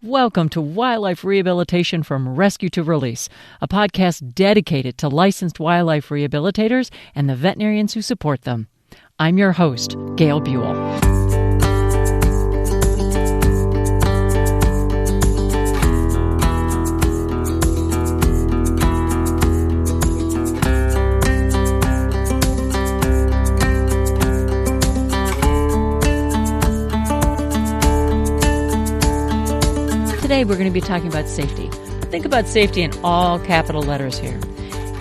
Welcome to Wildlife Rehabilitation from Rescue to Release, a podcast dedicated to licensed wildlife rehabilitators and the veterinarians who support them. I'm your host, Gail Buhl. Today we're going to be talking about safety. Think about safety in all capital letters here.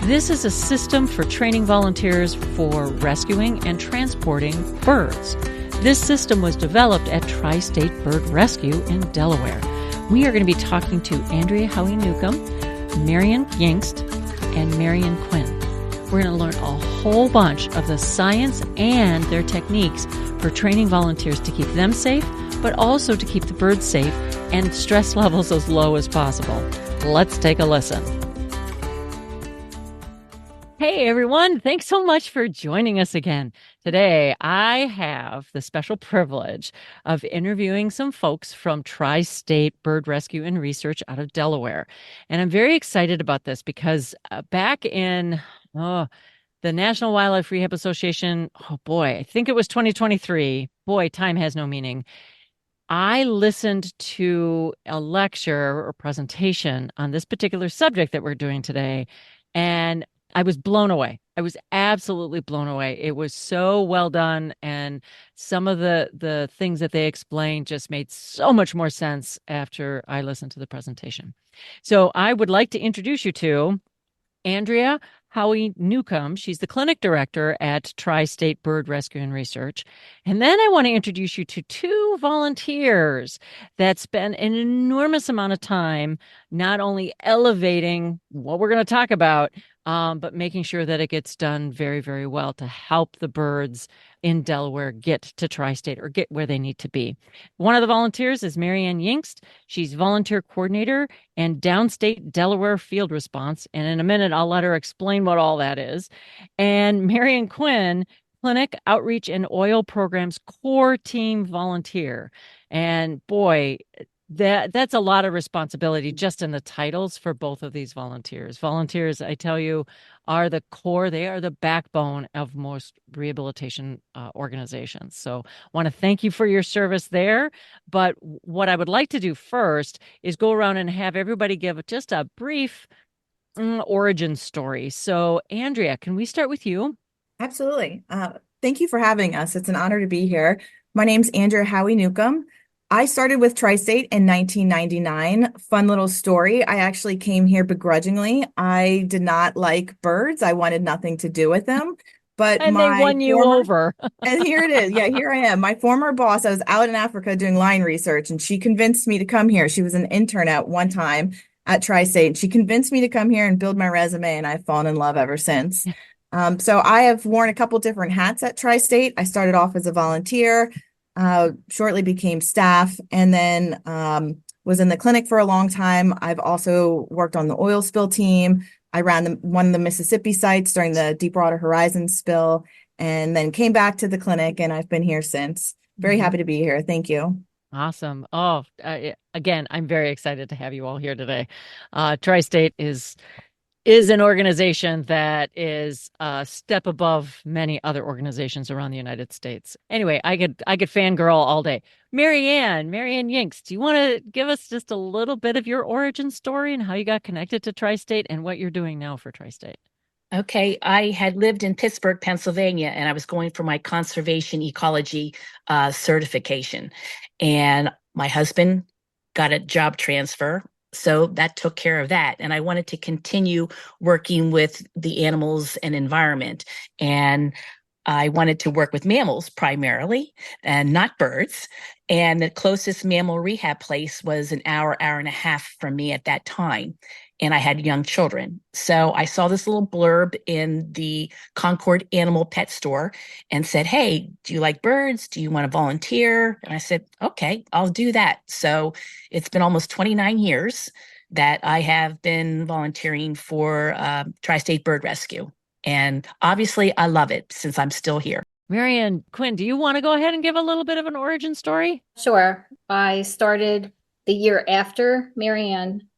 This is a system for training volunteers for rescuing and transporting birds. This system was developed at Tri-State Bird Rescue in Delaware. We are going to be talking to Andrea Howey-Newcomb, Marian Yingst, and Marian Quinn. We're going to learn a whole bunch of the science and their techniques for training volunteers to keep them safe, but also to keep the birds safe and stress levels as low as possible. Let's take a listen. Hey, everyone. Thanks so much for joining us again. Today, I have the special privilege of interviewing some folks from Tri-State Bird Rescue and Research out of Delaware. And I'm very excited about this because back in the National Wildlife Rehab Association, I think it was 2023. Boy, time has no meaning. I listened to a lecture or presentation on this particular subject that we're doing today, and I was blown away. I was absolutely blown away. It was so well done, and some of the things that they explained just made so much more sense after I listened to the presentation. So I would like to introduce you to Andrea Howey-Newcomb. She's the clinic director at Tri-State Bird Rescue and Research. And then I want to introduce you to two volunteers that spend an enormous amount of time not only elevating what we're going to talk about, but making sure that it gets done very, very well to help the birds in Delaware get to Tri-State or get where they need to be. One of the volunteers is Maryanne Yingst. She's volunteer coordinator and Downstate Delaware field response. And in a minute, I'll let her explain what all that is. And Marian Quinn, clinic outreach and oil programs core team volunteer. And boy, that's a lot of responsibility just in the titles for both of these volunteers. Volunteers, I tell you, are the core. They are the backbone of most rehabilitation organizations. So I want to thank you for your service there. But what I would like to do first is go around and have everybody give just a brief origin story. So Andrea, can we start with you? Absolutely. Thank you for having us. It's an honor to be here. My name's Andrea Howey-Newcomb. I started with Tri-State in 1999. Fun little story. I actually came here begrudgingly. I did not like birds. I wanted nothing to do with them. But and they won you over. And here it is. Yeah, here I am. My former boss, I was out in Africa doing lion research, and she convinced me to come here. She was an intern at one time at Tri-State, and she convinced me to come here and build my resume, and I've fallen in love ever since. So I have worn a couple different hats at Tri-State. I started off as a volunteer, shortly became staff, and then was in the clinic for a long time. I've also worked on the oil spill team. I ran one of the Mississippi sites during the Deepwater Horizon spill, and then came back to the clinic, and I've been here since. Very happy to be here. Thank you. Awesome. Again, I'm very excited to have you all here today. Tri-State is an organization that is a step above many other organizations around the United States. Anyway, I could fangirl all day. Marianne Yingst, do you want to give us just a little bit of your origin story and how you got connected to Tri-State and what you're doing now for Tri-State? Okay, I had lived in Pittsburgh, Pennsylvania, and I was going for my conservation ecology certification. And my husband got a job transfer, so that took care of that. And I wanted to continue working with the animals and environment. And I wanted to work with mammals primarily and not birds. And the closest mammal rehab place was an hour and a half from me at that time. And I had young children. So I saw this little blurb in the Concord Animal Pet Store and said, hey, do you like birds? Do you want to volunteer? And I said, okay, I'll do that. So it's been almost 29 years that I have been volunteering for Tri-State Bird Rescue. And obviously, I love it since I'm still here. Marian Quinn, do you want to go ahead and give a little bit of an origin story? Sure. I started the year after Marianne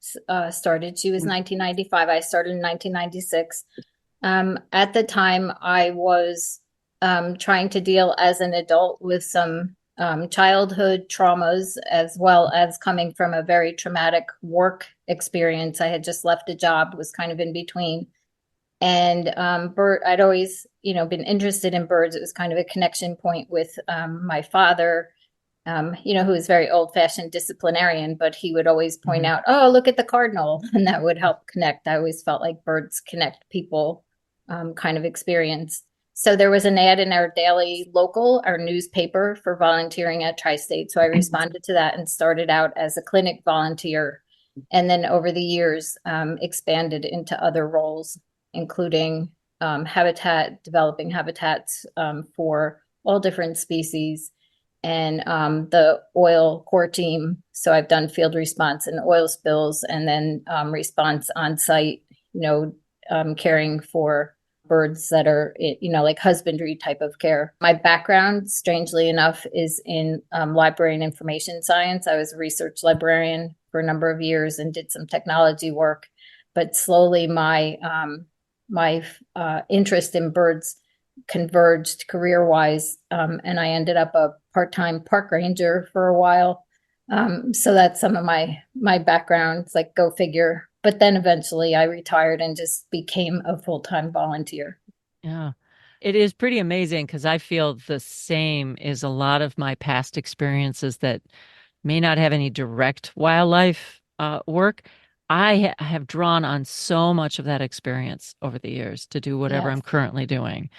started. She was 1995. I started in 1996. At the time, I was trying to deal as an adult with some childhood traumas, as well as coming from a very traumatic work experience. I had just left a job, was kind of in between. And I'd always, been interested in birds. It was kind of a connection point with my father, who was very old-fashioned disciplinarian, but he would always point out, oh, look at the cardinal, and that would help connect. I always felt like birds connect people kind of experience. So there was an ad in our daily local, our newspaper, for volunteering at Tri-State. So I responded to that and started out as a clinic volunteer. And then over the years, expanded into other roles, including developing habitats for all different species, and the oil core team. So I've done field response and oil spills, and then response on site, caring for birds that are, like husbandry type of care. My background, strangely enough, is in library and information science. I was a research librarian for a number of years and did some technology work, but slowly my interest in birds converged career-wise, and I ended up a part-time park ranger for a while. So that's some of my background. It's like, go figure. But then eventually I retired and just became a full-time volunteer. Yeah. It is pretty amazing because I feel the same as a lot of my past experiences that may not have any direct wildlife work. I have drawn on so much of that experience over the years to do whatever I'm currently doing.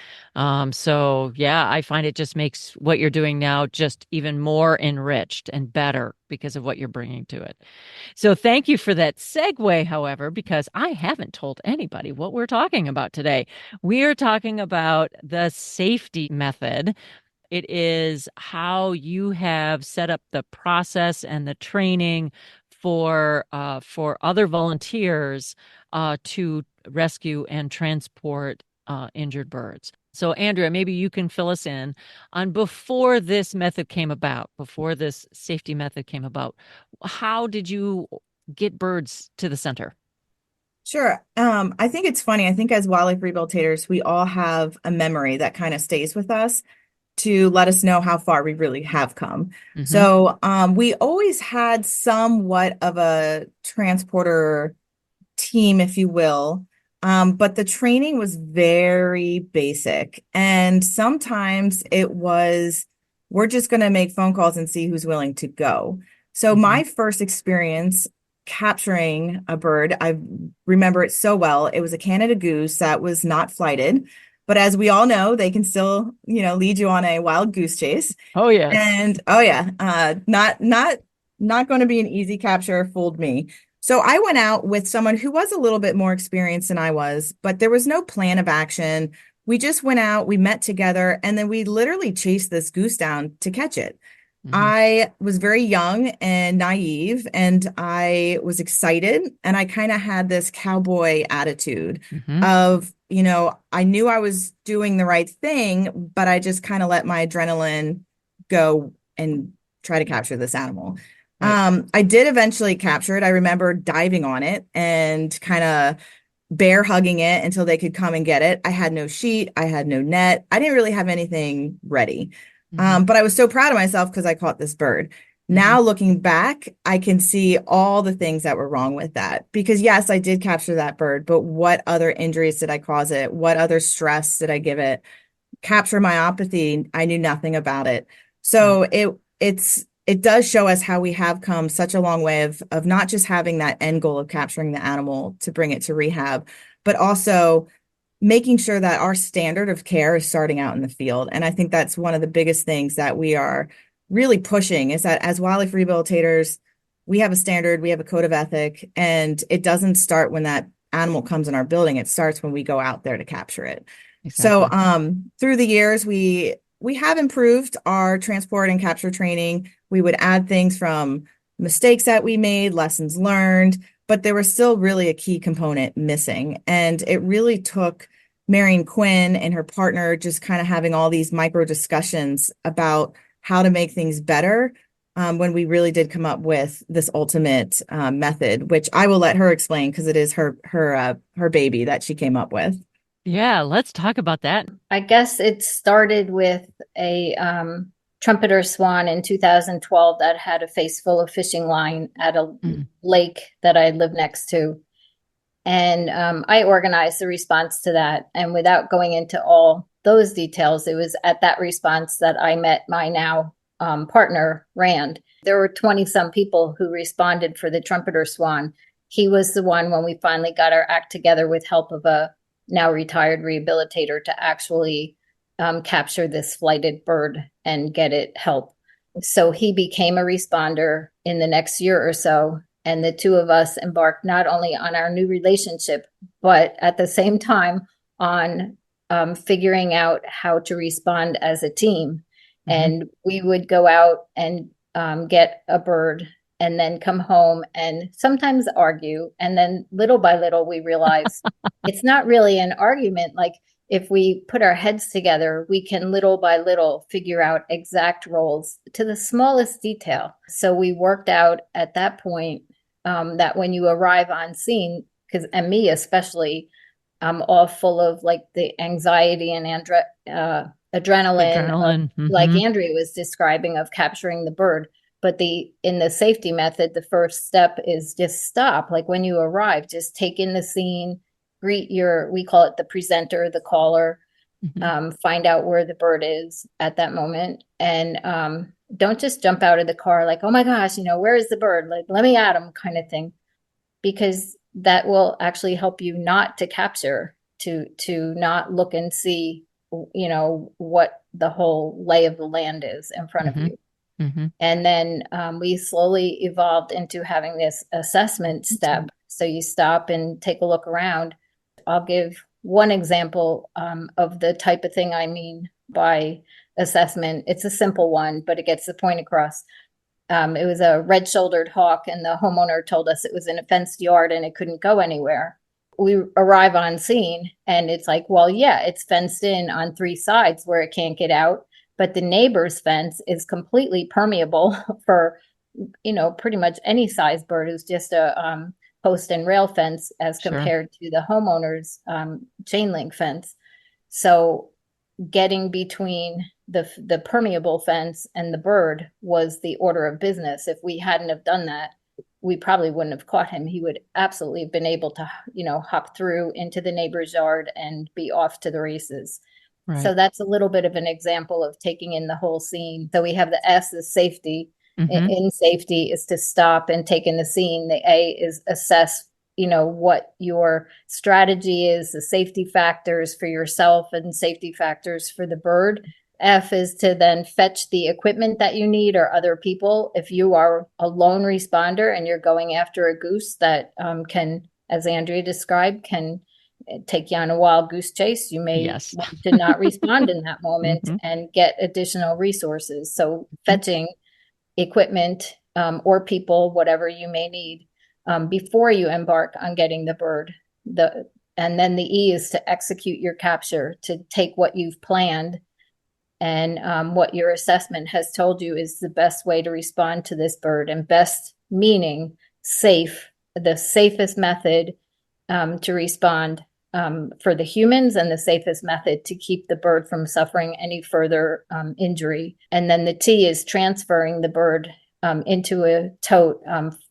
So yeah, I find it just makes what you're doing now just even more enriched and better because of what you're bringing to it. So thank you for that segue, however, because I haven't told anybody what we're talking about today. We are talking about the safety method. It is how you have set up the process and the training for other volunteers to rescue and transport injured birds. So, Andrea, maybe you can fill us in on before this method came about, before this safety method came about. How did you get birds to the center? Sure. I think it's funny. I think as wildlife rehabilitators, we all have a memory that kind of stays with us to let us know how far we really have come. So we always had somewhat of a transporter team, if you will, but the training was very basic. And sometimes it was, we're just going to make phone calls and see who's willing to go. So my first experience capturing a bird, I remember it so well. It was a Canada goose that was not flighted. But as we all know, they can still, lead you on a wild goose chase. Oh, yes. And not going to be an easy capture, fooled me. So I went out with someone who was a little bit more experienced than I was, but there was no plan of action. We just went out, we met together, and then we literally chased this goose down to catch it. I was very young and naive, and I was excited, and I kind of had this cowboy attitude of, I knew I was doing the right thing, but I just kind of let my adrenaline go and try to capture this animal. Right. I did eventually capture it. I remember diving on it and kind of bear hugging it until they could come and get it. I had no sheet. I had no net. I didn't really have anything ready. But I was so proud of myself because I caught this bird. Now looking back, I can see all the things that were wrong with that. Because yes, I did capture that bird, but what other injuries did I cause it? What other stress did I give it? Capture myopathy, I knew nothing about it. So it does show us how we have come such a long way of not just having that end goal of capturing the animal to bring it to rehab, but also making sure that our standard of care is starting out in the field. And I think that's one of the biggest things that we are really pushing is that as wildlife rehabilitators, we have a standard, we have a code of ethic, and it doesn't start when that animal comes in our building. It starts when we go out there to capture it. Exactly. So through the years, we have improved our transport and capture training. We would add things from mistakes that we made, lessons learned, but there was still really a key component missing. And it really took Marian Quinn and her partner just kind of having all these micro discussions about how to make things better when we really did come up with this ultimate method, which I will let her explain because it is her baby that she came up with. Yeah, let's talk about that. I guess it started with a trumpeter swan in 2012 that had a face full of fishing line at a lake that I lived next to. And I organized the response to that. And without going into all those details, it was at that response that I met my now partner, Rand. There were 20 some people who responded for the trumpeter swan. He was the one, when we finally got our act together with help of a now retired rehabilitator, to actually capture this flighted bird and get it help. So he became a responder in the next year or so. And the two of us embarked not only on our new relationship, but at the same time on figuring out how to respond as a team. And we would go out and get a bird and then come home and sometimes argue. And then little by little, we realized it's not really an argument. Like, if we put our heads together, we can little by little figure out exact roles to the smallest detail. So we worked out at that point that when you arrive on scene, and me especially, I'm all full of like the anxiety and adrenaline, like Andrea was describing, of capturing the bird. But in the safety method, the first step is just stop. Like, when you arrive, just take in the scene, greet we call it the presenter, the caller, find out where the bird is at that moment. And don't just jump out of the car like, oh my gosh, where is the bird? Like, let me at him, kind of thing, because that will actually help you not to capture, to not look and see, what the whole lay of the land is in front of you. And then we slowly evolved into having this assessment step. So you stop and take a look around. I'll give one example of the type of thing I mean by assessment. It's a simple one, but it gets the point across. It was a red-shouldered hawk, and the homeowner told us it was in a fenced yard and it couldn't go anywhere. We arrive on scene and it's like, well, yeah, it's fenced in on 3 sides where it can't get out, but the neighbor's fence is completely permeable for, pretty much any size bird. It's just a post and rail fence as compared to the homeowner's chain link fence. So getting between the permeable fence and the bird was the order of business. If we hadn't have done that, we probably wouldn't have caught him. He would absolutely have been able to, hop through into the neighbor's yard and be off to the races. Right. So that's a little bit of an example of taking in the whole scene. So we have the S is safety. In safety is to stop and take in the scene. The A is assess, what your strategy is, the safety factors for yourself and safety factors for the bird. F is to then fetch the equipment that you need, or other people. If you are a lone responder and you're going after a goose that can, as Andrea described, can take you on a wild goose chase, you may want to not respond in that moment and get additional resources. So fetching equipment or people, whatever you may need, before you embark on getting the bird. And then the E is to execute your capture, to take what you've planned and what your assessment has told you is the best way to respond to this bird. And best meaning safe, the safest method to respond for the humans, and the safest method to keep the bird from suffering any further injury. And then the T is transferring the bird into a tote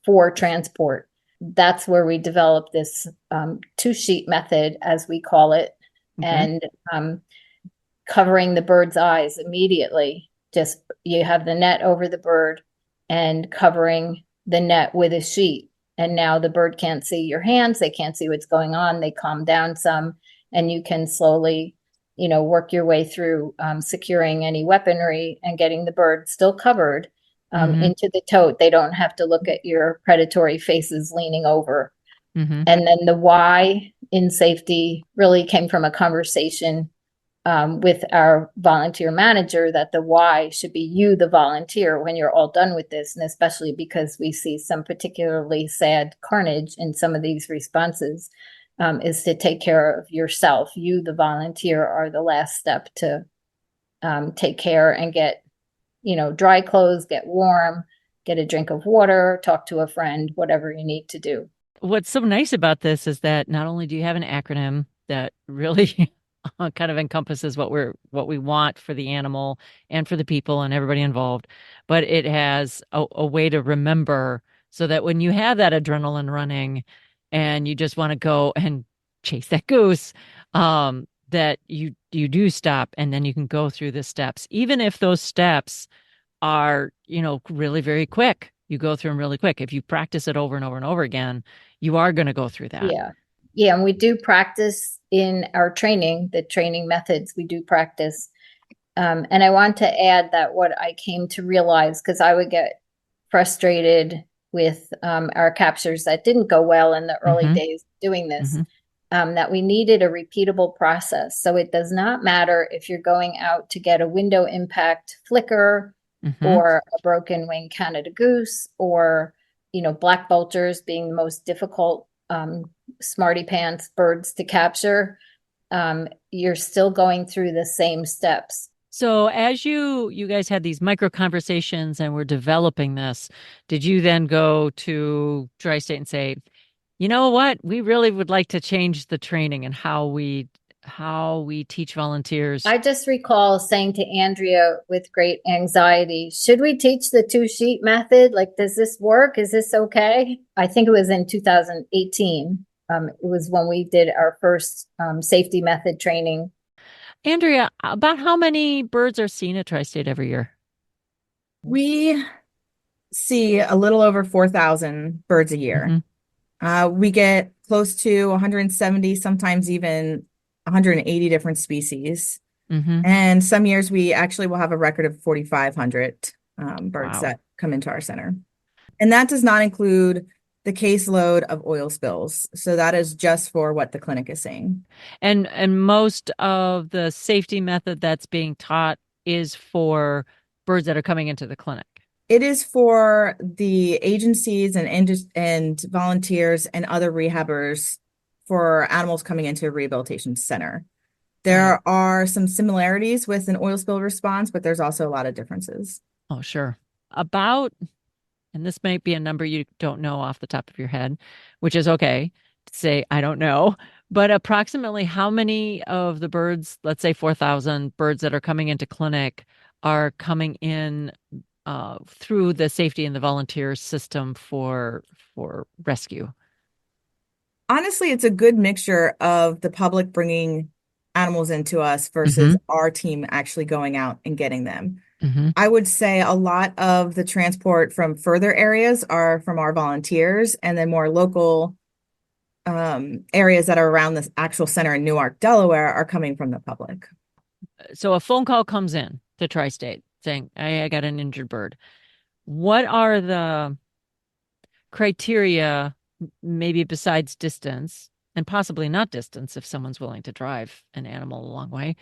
for transport. That's where we developed this 2-sheet method, as we call it, and covering the bird's eyes immediately. Just you have the net over the bird and covering the net with a sheet. And now the bird can't see your hands. They can't see what's going on. They calm down some, and you can slowly, work your way through securing any weaponry and getting the bird still covered into the tote. They don't have to look at your predatory faces leaning over. And then the Y in safety really came from a conversation with our volunteer manager, that the why should be you, the volunteer, when you're all done with this. And especially because we see some particularly sad carnage in some of these responses, is to take care of yourself. You, the volunteer, are the last step to take care and get, dry clothes, get warm, get a drink of water, talk to a friend, whatever you need to do. What's so nice about this is that not only do you have an acronym that really kind of encompasses what we want for the animal and for the people and everybody involved, but it has a way to remember so that when you have that adrenaline running and you just want to go and chase that goose, that you do stop and then you can go through the steps, even if those steps are, really very quick. You go through them really quick. If you practice it over and over and over again, you are going to go through that. Yeah. Yeah. And we do practice in our training, the training methods, we do practice. And I want to add that what I came to realize, because I would get frustrated with our captures that didn't go well in the early days doing this, that we needed a repeatable process. So it does not matter if you're going out to get a window impact flicker or a broken wing Canada goose, or, black vultures being the most difficult smarty pants birds to capture. You're still going through the same steps. So as you guys had these micro conversations and were developing this, did you then go to Tri-State and say, you know what, we really would like to change the training and how we teach volunteers? I just recall saying to Andrea with great anxiety, should we teach the 2-sheet method? Like, does this work? Is this okay? I think it was in 2018. It was when we did our first safety method training. Andrea, about how many birds are seen at Tri-State every year? We see a little over 4,000 birds a year. We get close to 170, sometimes even 180 different species. And some years we actually will have a record of 4,500 birds that come into our center. And that does not include the caseload of oil spills. So that is just for what the clinic is seeing. And most of the safety method that's being taught is for birds that are coming into the clinic. It is for the agencies and volunteers and other rehabbers for animals coming into a rehabilitation center. There are some similarities with an oil spill response, but there's also a lot of differences. Oh, sure. And this might be a number you don't know off the top of your head, which is okay to say, I don't know, but approximately how many of the birds, let's say 4,000 birds that are coming into clinic, are coming in through the safety and the volunteer system for rescue? Honestly, it's a good mixture of the public bringing animals into us versus our team actually going out and getting them. I would say a lot of the transport from further areas are from our volunteers, and then more local areas that are around this actual center in Newark, Delaware, are coming from the public. So a phone call comes in to Tri-State saying, I got an injured bird. What are the criteria, maybe besides distance, and possibly not distance if someone's willing to drive an animal a long way?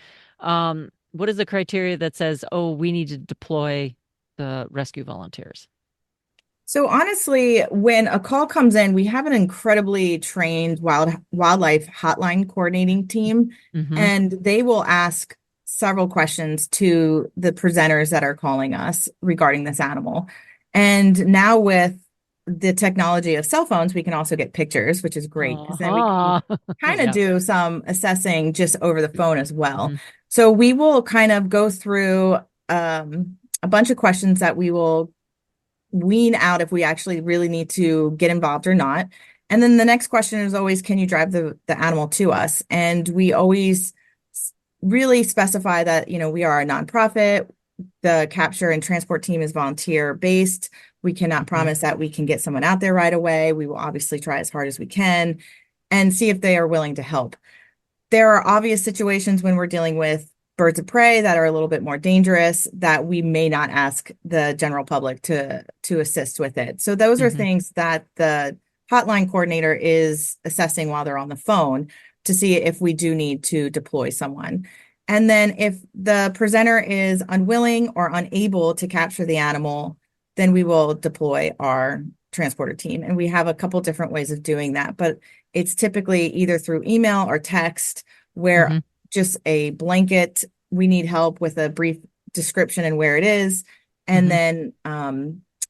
What is the criteria that says, oh, we need to deploy the rescue volunteers? So honestly, when a call comes in, we have an incredibly trained wildlife hotline coordinating team, and they will ask several questions to the presenters that are calling us regarding this animal. And now with the technology of cell phones, we can also get pictures, which is great, because then we can kind of do some assessing just over the phone as well. So we will kind of go through a bunch of questions that we will wean out if we actually really need to get involved or not. And then the next question is always, can you drive the animal to us? And we always really specify that, we are a nonprofit. The capture and transport team is volunteer based. We cannot promise that we can get someone out there right away. We will obviously try as hard as we can and see if they are willing to help. There are obvious situations when we're dealing with birds of prey that are a little bit more dangerous that we may not ask the general public to assist with it. So those are things that the hotline coordinator is assessing while they're on the phone to see if we do need to deploy someone. And then if the presenter is unwilling or unable to capture the animal, then we will deploy our transporter team. And we have a couple different ways of doing that, but it's typically either through email or text, where just a blanket, we need help with a brief description and where it is. And then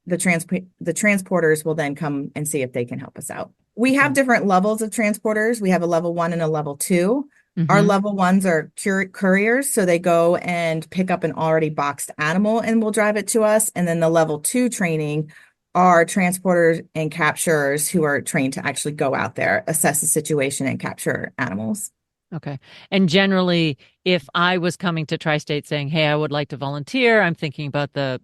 the transporters will then come and see if they can help us out. We have different levels of transporters. We have a level 1 and a level 2. Our level 1s are couriers, so they go and pick up an already boxed animal and will drive it to us. And then the level 2 training are transporters and capturers who are trained to actually go out there, assess the situation, and capture animals. Okay. And generally, if I was coming to Tri-State saying, hey, I would like to volunteer, I'm thinking about the,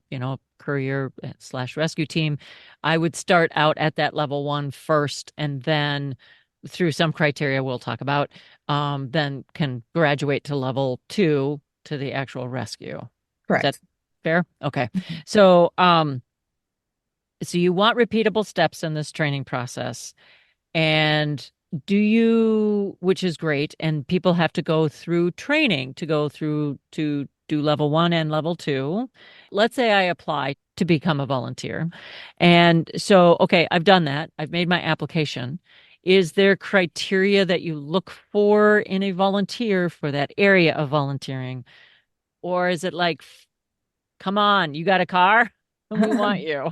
courier/rescue team, I would start out at that level 1 first, and then through some criteria we'll talk about, then can graduate to level 2 to the actual rescue. Correct. Is that fair? Okay. So, so you want repeatable steps in this training process. And which is great, and people have to go through training to do level 1 and level 2. Let's say I apply to become a volunteer. And so, okay, I've done that. I've made my application. Is there criteria that you look for in a volunteer for that area of volunteering? Or is it like, come on, you got a car? We want you.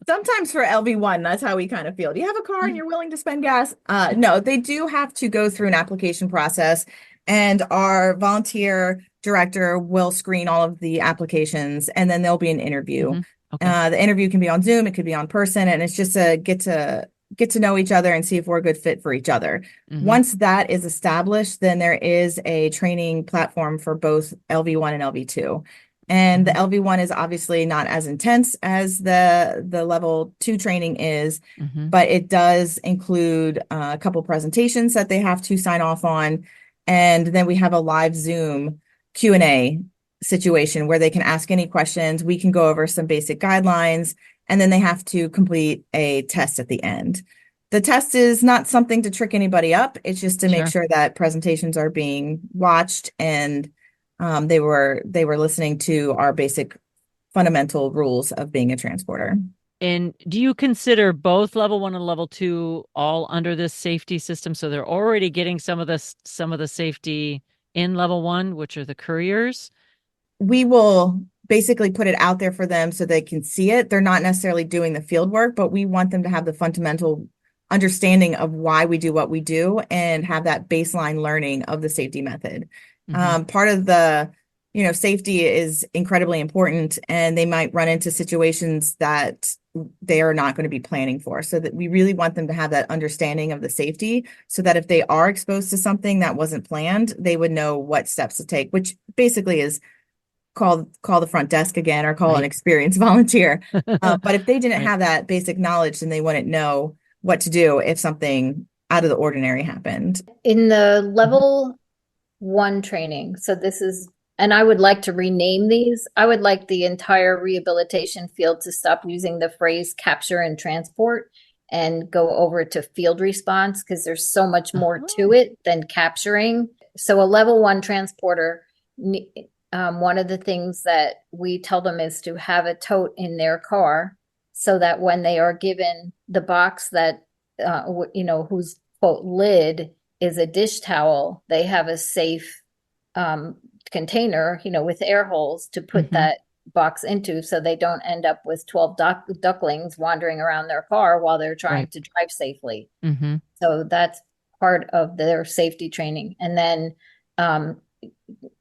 Sometimes for LV1, that's how we kind of feel. Do you have a car and you're willing to spend gas? No, they do have to go through an application process, and our volunteer director will screen all of the applications, and then there'll be an interview. Okay. The interview can be on Zoom, it could be on person, and it's just to get to know each other and see if we're a good fit for each other. Once that is established, then there is a training platform for both LV1 and LV2. And the LV1 is obviously not as intense as the level 2 training is, but it does include a couple presentations that they have to sign off on. And then we have a live Zoom Q&A situation where they can ask any questions. We can go over some basic guidelines, and then they have to complete a test at the end. The test is not something to trick anybody up. It's just to make sure that presentations are being watched, and they were listening to our basic fundamental rules of being a transporter. And do you consider both level 1 and level 2 all under this safety system? So they're already getting some of the safety in level 1, which are the couriers? We will basically put it out there for them so they can see it. They're not necessarily doing the field work, but we want them to have the fundamental understanding of why we do what we do and have that baseline learning of the safety method. Part of the, safety is incredibly important, and they might run into situations that they are not going to be planning for. So that we really want them to have that understanding of the safety, so that if they are exposed to something that wasn't planned, they would know what steps to take, which basically is call the front desk again, or call an experienced volunteer. But if they didn't have that basic knowledge, then they wouldn't know what to do if something out of the ordinary happened. In the level 1 training, so this is, and I would like to rename these. I would like the entire rehabilitation field to stop using the phrase capture and transport and go over to field response, because there's so much more to it than capturing. So a level 1 transporter, one of the things that we tell them is to have a tote in their car, so that when they are given the box that, whose quote lid is a dish towel, they have a safe container, with air holes to put that box into, so they don't end up with 12 ducklings wandering around their car while they're trying to drive safely. So that's part of their safety training. And then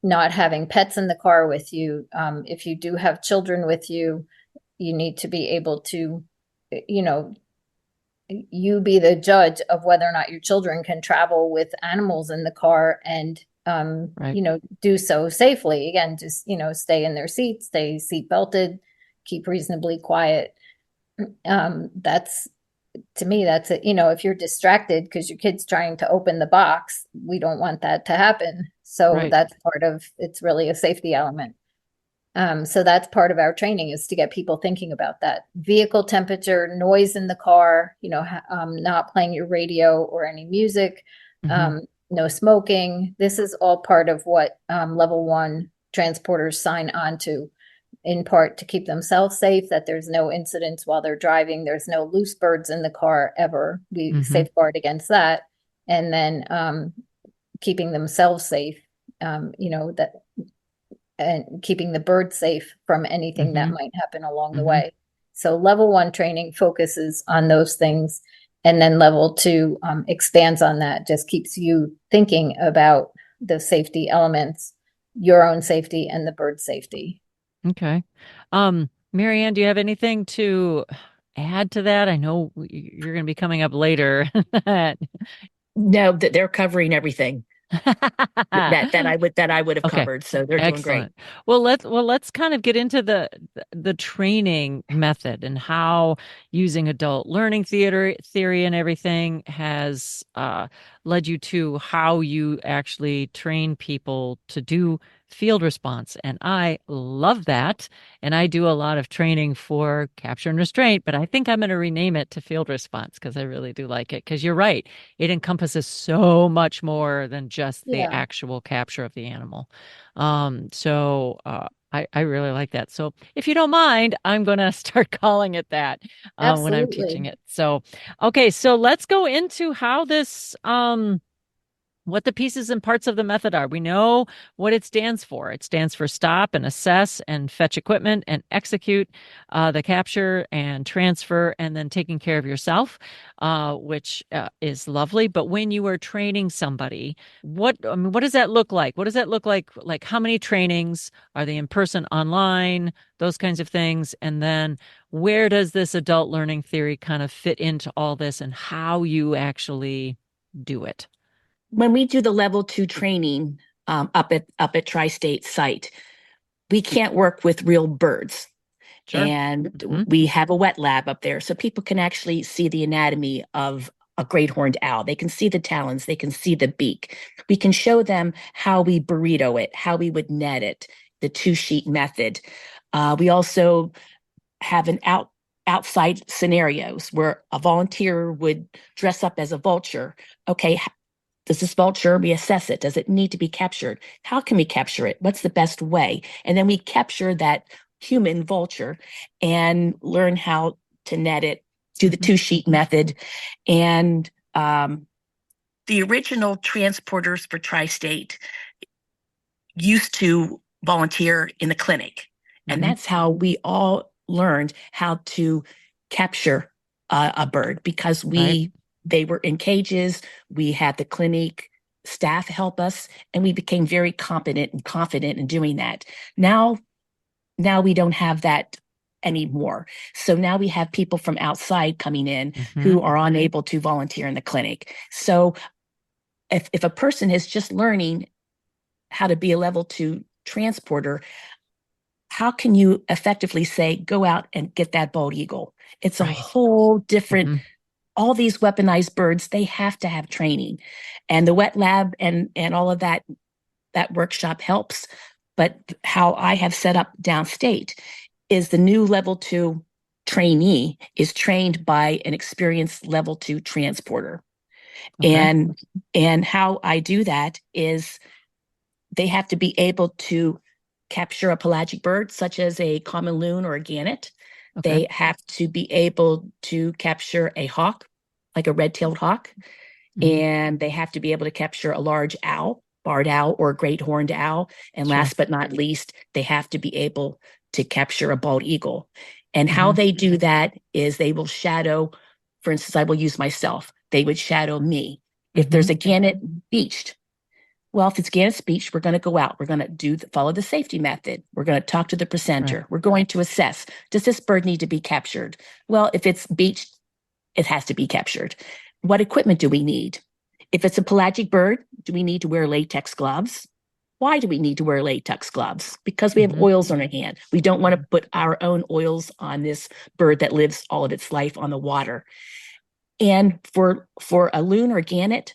not having pets in the car with you. If you do have children with you, you need to be able to, you be the judge of whether or not your children can travel with animals in the car and, do so safely. Again, just, stay in their seats, stay seat belted, keep reasonably quiet. To me, that's it. If you're distracted because your kid's trying to open the box, we don't want that to happen. So that's part of, it's really a safety element. So that's part of our training, is to get people thinking about that. Vehicle temperature, noise in the car, not playing your radio or any music, no smoking. This is all part of what level 1 transporters sign on to, in part to keep themselves safe, that there's no incidents while they're driving. There's no loose birds in the car ever. We safeguard against that. And then keeping themselves safe, and keeping the birds safe from anything that might happen along the way. So level 1 training focuses on those things. And then level 2 expands on that, just keeps you thinking about the safety elements, your own safety and the bird safety. Okay. Marianne, do you have anything to add to that? I know you're going to be coming up later. No, that they're covering everything that I would have Okay. covered. So they're doing great. Excellent. Let's kind of get into the training method and how using adult learning theory and everything has led you to how you actually train people to do field response. And I love that. And I do a lot of training for capture and restraint, but I think I'm going to rename it to field response because I really do like it. Because you're right, it encompasses so much more than just the Yeah, actual capture of the animal. I really like that. So if you don't mind, I'm going to start calling it that when I'm teaching absolutely. it. So, okay, so let's go into how this, what the pieces and parts of the method are. We know what it stands for. It stands for stop and assess and fetch equipment and execute the capture and transfer and then taking care of yourself, which is lovely. But when you are training somebody, what does that look like? What does that look like? Like how many trainings are they in person, online, those kinds of things? And then where does this adult learning theory kind of fit into all this and how you actually do it? When we do the level 2 training up at Tri-State site, we can't work with real birds. Sure. And Hmm. we have a wet lab up there, so people can actually see the anatomy of a great horned owl. They can see the talons, they can see the beak. We can show them how we burrito it, how we would net it, the 2-sheet method. We also have outside scenarios where a volunteer would dress up as a vulture. Okay, does this vulture, we assess it? Does it need to be captured? How can we capture it? What's the best way? And then we capture that human vulture and learn how to net it, do the 2-sheet method. And the original transporters for Tri-State used to volunteer in the clinic. And Hmm. that's how we all learned how to capture a bird, because Right. they were in cages. We had the clinic staff help us, and we became very competent and confident in doing that. Now we don't have that anymore. So now we have people from outside coming in Hmm. who are unable to volunteer in the clinic. So if a person is just learning how to be a level 2 transporter, how can you effectively say, go out and get that bald eagle? It's a Right. whole different, Hmm. all these weaponized birds, they have to have training. And the wet lab and all of that workshop helps. But how I have set up Downstate is the new level 2 trainee is trained by an experienced level 2 transporter. Okay. And how I do that is they have to be able to capture a pelagic bird, such as a common loon or a gannet. Okay. They have to be able to capture a hawk, like a red-tailed hawk. Hmm. And they have to be able to capture a large owl, barred owl, or a great horned owl. And Sure. last but not least, they have to be able to capture a bald eagle. And how Hmm. they do that is they will shadow, for instance, I will use myself. They would shadow me. If Hmm. there's a gannet beached, well, if it's gannet speech, we're going to go out. We're going to follow the safety method. We're going to talk to the Right. presenter. We're going to assess, does this bird need to be captured? Well, if it's beached, it has to be captured. What equipment do we need? If it's a pelagic bird, do we need to wear latex gloves? Why do we need to wear latex gloves? Because we have Hmm. oils on our hand. We don't want to put our own oils on this bird that lives all of its life on the water. And for a loon or gannet,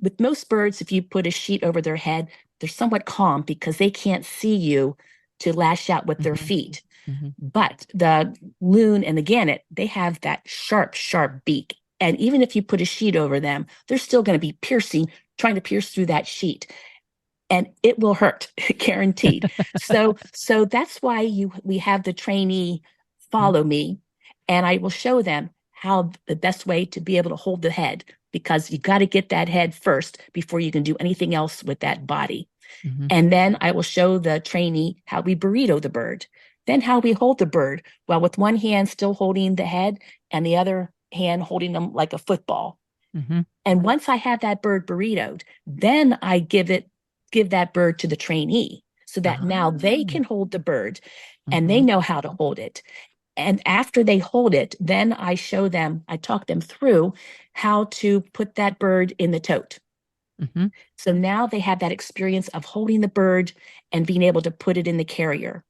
with most birds, if you put a sheet over their head, they're somewhat calm because they can't see you to lash out with their Hmm. feet. Hmm. But the loon and the gannet, they have that sharp, sharp beak. And even if you put a sheet over them, they're still going to be trying to pierce through that sheet. And it will hurt, guaranteed. So that's why we have the trainee follow me, and I will show them how the best way to be able to hold the head, because you got to get that head first before you can do anything else with that body. Hmm. And then I will show the trainee how we burrito the bird. Then how we hold the bird, well, with one hand still holding the head and the other hand holding them like a football. Mm-hmm. And once I have that bird burritoed, then I give that bird to the trainee so that now they can hold the bird and they know how to hold it. And after they hold it, then I talk them through how to put that bird in the tote. Mm-hmm. So now they have that experience of holding the bird and being able to put it in the carrier.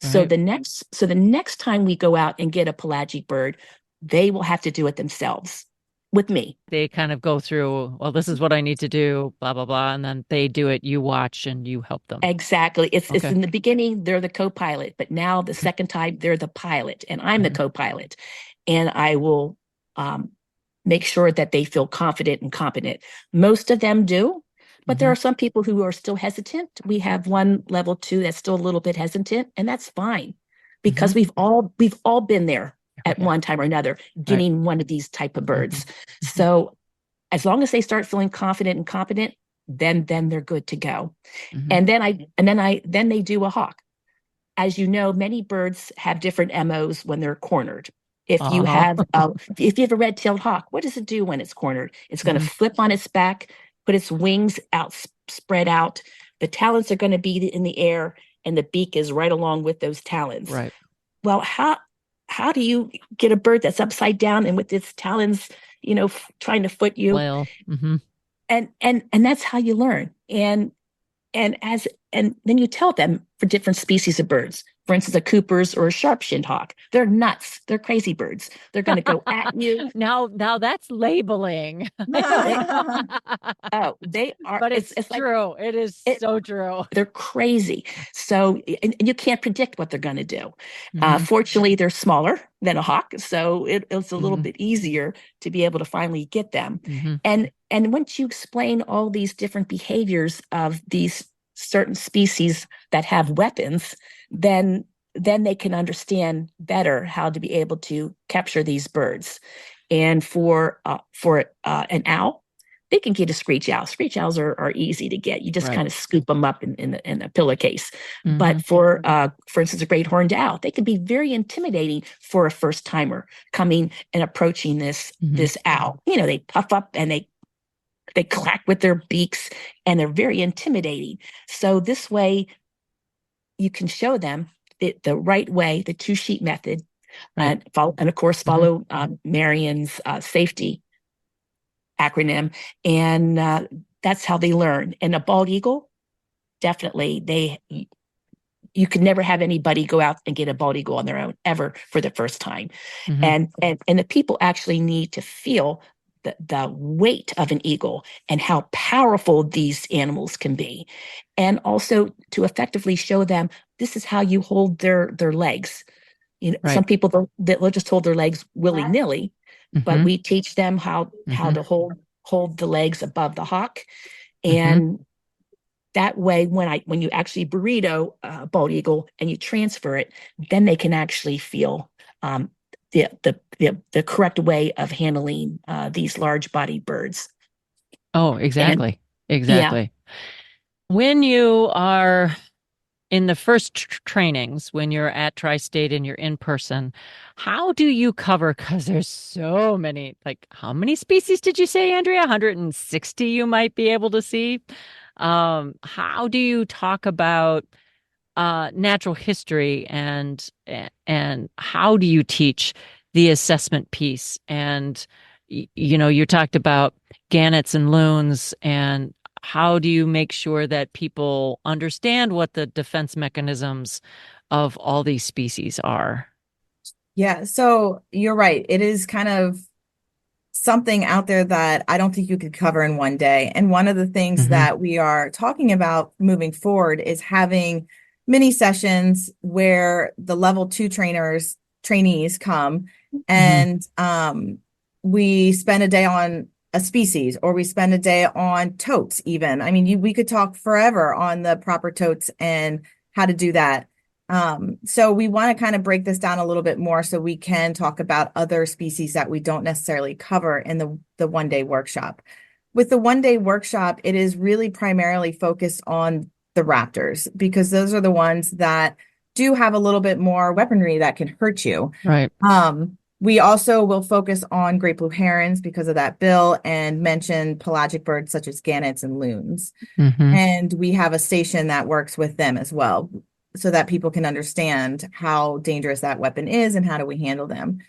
So Right. the next time we go out and get a pelagic bird, they will have to do it themselves with me. They kind of go through, well, this is what I need to do, blah, blah, blah. And then they do it, you watch and you help them. Exactly. It's Okay. in the beginning, they're the co-pilot, but now the second time they're the pilot and I'm the co-pilot. And I will make sure that they feel confident and competent. Most of them do, but there are some people who are still hesitant. We have one level 2 that's still a little bit hesitant, and that's fine because we've all been there at one time or another getting one of these type of birds. So as long as they start feeling confident and competent, then they're good to go. And then they do a hawk. As you know, many birds have different MOs when they're cornered. If you have a red-tailed hawk, what does it do when it's cornered? It's going to flip on its back, put its wings out, spread out. The talons are going to be in the air, and the beak is right along with those talons. Right. Well, how do you get a bird that's upside down and with its talons, trying to foot you? Well, and that's how you learn. And then you tell them for different species of birds. For instance, a Cooper's or a sharp-shinned hawk. They're nuts. They're crazy birds. They're going to go at you. Now that's labeling. They are. But it's true. It is so true. They're crazy. So, and you can't predict what they're going to do. Fortunately, they're smaller than a hawk, so it's a little bit easier to be able to finally get them. And once you explain all these different behaviors of these certain species that have weapons, then they can understand better how to be able to capture these birds. And for an owl, they can get a screech owl. Screech owls are easy to get. You just kind of scoop them up in a pillowcase. But for instance, a great horned owl, they can be very intimidating for a first timer coming and approaching this owl. They puff up and they clack with their beaks and they're very intimidating. So this way you can show them the right way, the 2-sheet method, and of course follow Marian's safety acronym. And that's how they learn. And a bald eagle, definitely you can never have anybody go out and get a bald eagle on their own ever for the first time. And the people actually need to feel the weight of an eagle and how powerful these animals can be. And also to effectively show them this is how you hold their legs. Some people they'll just hold their legs willy-nilly, but we teach them how to hold the legs above the hawk. And that way, when you actually burrito a bald eagle and you transfer it, then they can actually feel the correct way of handling these large-bodied birds. Oh, exactly. Exactly. When you are in the first trainings, when you're at Tri-State and you're in person, how do you cover? Because there's so many, like how many species did you say, Andrea? 160 you might be able to see. How do you talk about natural history and how do you teach the assessment piece? And you talked about gannets and loons, and how do you make sure that people understand what the defense mechanisms of all these species are? Yeah, so you're right. It is kind of something out there that I don't think you could cover in one day. And one of the things that we are talking about moving forward is having mini sessions where the level 2 trainees come and we spend a day on a species, or we spend a day on totes even. I mean, we could talk forever on the proper totes and how to do that. So we want to kind of break this down a little bit more so we can talk about other species that we don't necessarily cover in the one-day workshop. With the one-day workshop, it is really primarily focused on the raptors because those are the ones that do have a little bit more weaponry that can hurt you. Right. We also will focus on great blue herons because of that bill and mention pelagic birds such as gannets and loons. Mm-hmm. And we have a station that works with them as well so that people can understand how dangerous that weapon is and how do we handle them.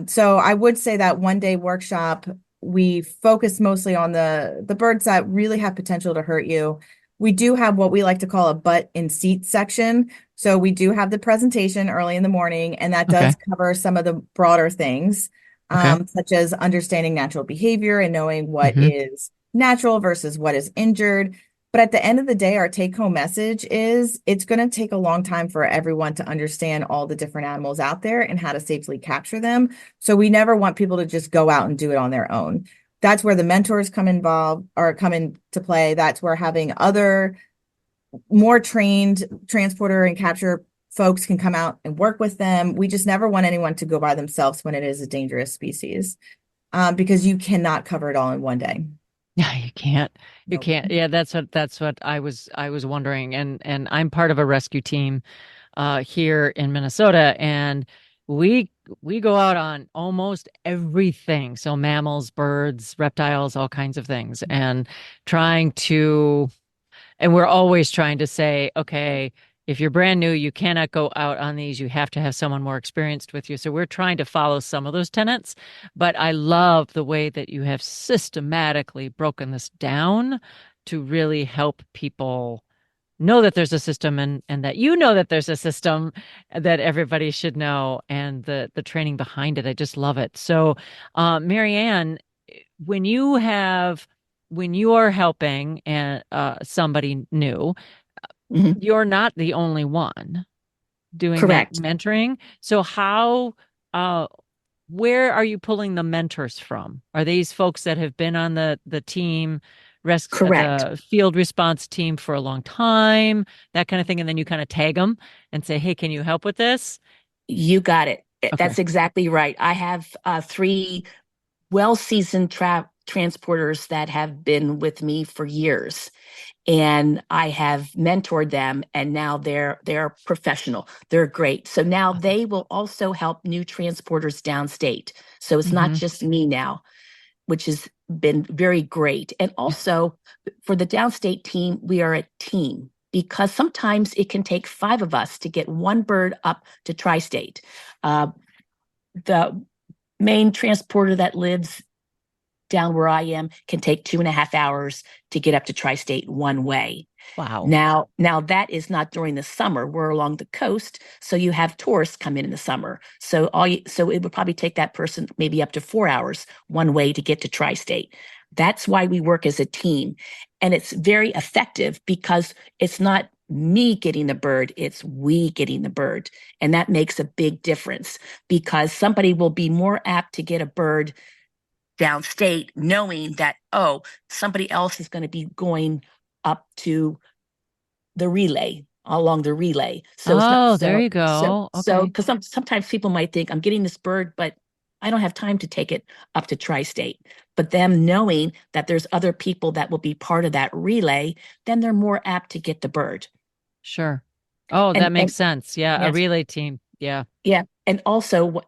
So I would say that one day workshop, we focus mostly on the birds that really have potential to hurt you. We do have what we like to call a butt and seat section. So we do have the presentation early in the morning, and that Okay. does cover some of the broader things, Okay. such as understanding natural behavior and knowing what Mm-hmm. is natural versus what is injured. But at the end of the day, our take-home message is it's going to take a long time for everyone to understand all the different animals out there and how to safely capture them. So we never want people to just go out and do it on their own. That's where the mentors come into play. That's where having other more trained transporter and capture folks can come out and work with them. We just never want anyone to go by themselves when it is a dangerous species, because you cannot cover it all in one day. Yeah, you can't. You Nope. can't. Yeah, that's what I was wondering. And I'm part of a rescue team here in Minnesota, and we we go out on almost everything. So mammals, birds, reptiles, all kinds of things, and trying to and we're always trying to say, okay, if you're brand new, you cannot go out on these. You have to have someone more experienced with you. So we're trying to follow some of those tenets. But I love the way that you have systematically broken this down to really help people know that there's a system, and that you know that there's a system that everybody should know, and the training behind it. I just love it. So, Maryanne, when you have when you are helping and somebody new, Mhm. you're not the only one doing that Correct. mentoring. So how uh where are you pulling the mentors from? Are these folks that have been on the team, Correct. the field response team for a long time, that kind of thing, and then you kind of tag them and say, "Hey, can you help with this?" You got it. Okay. That's exactly right. I have three well-seasoned transporters that have been with me for years, and I have mentored them, and now they're professional. They're great. So now Awesome. they will also help new transporters downstate. So it's not Mm-hmm. just me now, which has been very great. And also for the downstate team, we are a team because sometimes it can take five of us to get one bird up to tri-state. The main transporter that lives down where I am can take 2.5 hours to get up to tri-state one way. Wow. Now that is not during the summer. We're along the coast, so you have tourists come in the summer. So it would probably take that person maybe up to 4 hours one way to get to tri-state. That's why we work as a team, and it's very effective because it's not me getting the bird, it's we getting the bird. And that makes a big difference because somebody will be more apt to get a bird downstate knowing that, oh, somebody else is going to be going up to the relay along the relay. So it's not Oh, there you go. so Okay. because sometimes people might think I'm getting this bird, but I don't have time to take it up to tri-state. But them knowing that there's other people that will be part of that relay, then they're more apt to get the bird. Sure. Oh, that makes And sense. Yeah, a yes, relay team. Yeah. yeah. And also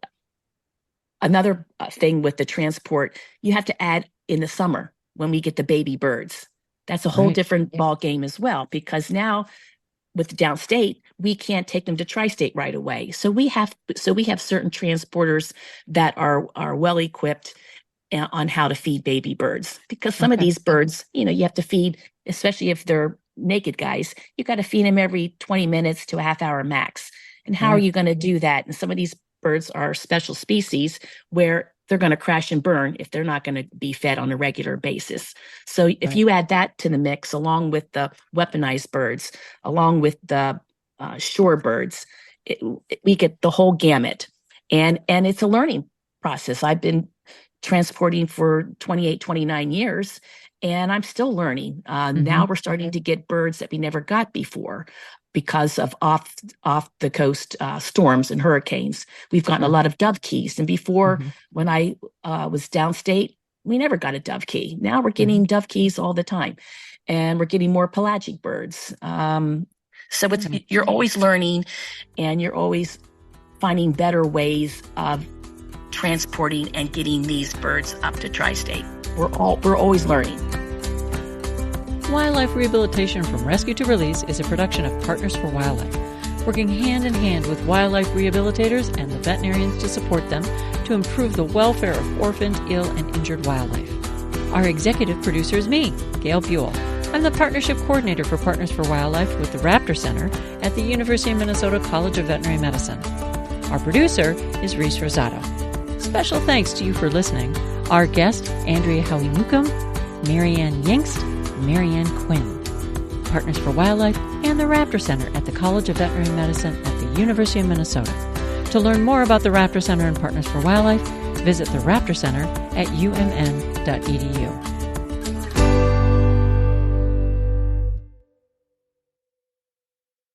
another thing with the transport, you have to add in the summer when we get the baby birds. That's a whole Right. different ball game as well, because now with downstate, we can't take them to tri-state right away. So we have certain transporters that are well equipped on how to feed baby birds, because some of Okay. these birds, you have to feed, especially if they're naked guys, you got to feed them every 20 minutes to a half hour max. And how are Right. you going to do that? And some of these birds are special species where they're going to crash and burn if they're not going to be fed on a regular basis. So if Right. you add that to the mix, along with the weaponized birds, along with the shore birds, we get the whole gamut. And it's a learning process. I've been transporting for 28, 29 years, and I'm still learning. Mm-hmm. Now we're starting to get birds that we never got before because of off the coast storms and hurricanes. We've gotten a Sure. lot of dove keys, and before, Mm-hmm. when I was downstate, we never got a dove key. Now we're Mm-hmm. getting dove keys all the time, and we're getting more pelagic birds. So you're always learning, and you're always finding better ways of transporting and getting these birds up to Tri-State. We're always learning. Wildlife Rehabilitation from Rescue to Release is a production of Partners for Wildlife, working hand in hand with wildlife rehabilitators and the veterinarians to support them to improve the welfare of orphaned, ill, and injured wildlife. Our executive producer is me, Gail Buhl. I'm the Partnership Coordinator for Partners for Wildlife with the Raptor Center at the University of Minnesota College of Veterinary Medicine. Our producer is Reese Rosado. Special thanks to you for listening. Our guest, Andrea Howey-Newcomb, Maryanne Yingst, Marian Quinn. Partners for Wildlife and the Raptor Center at the College of Veterinary Medicine at the University of Minnesota. To learn more about the Raptor Center and Partners for Wildlife, visit the Raptor Center at umn.edu.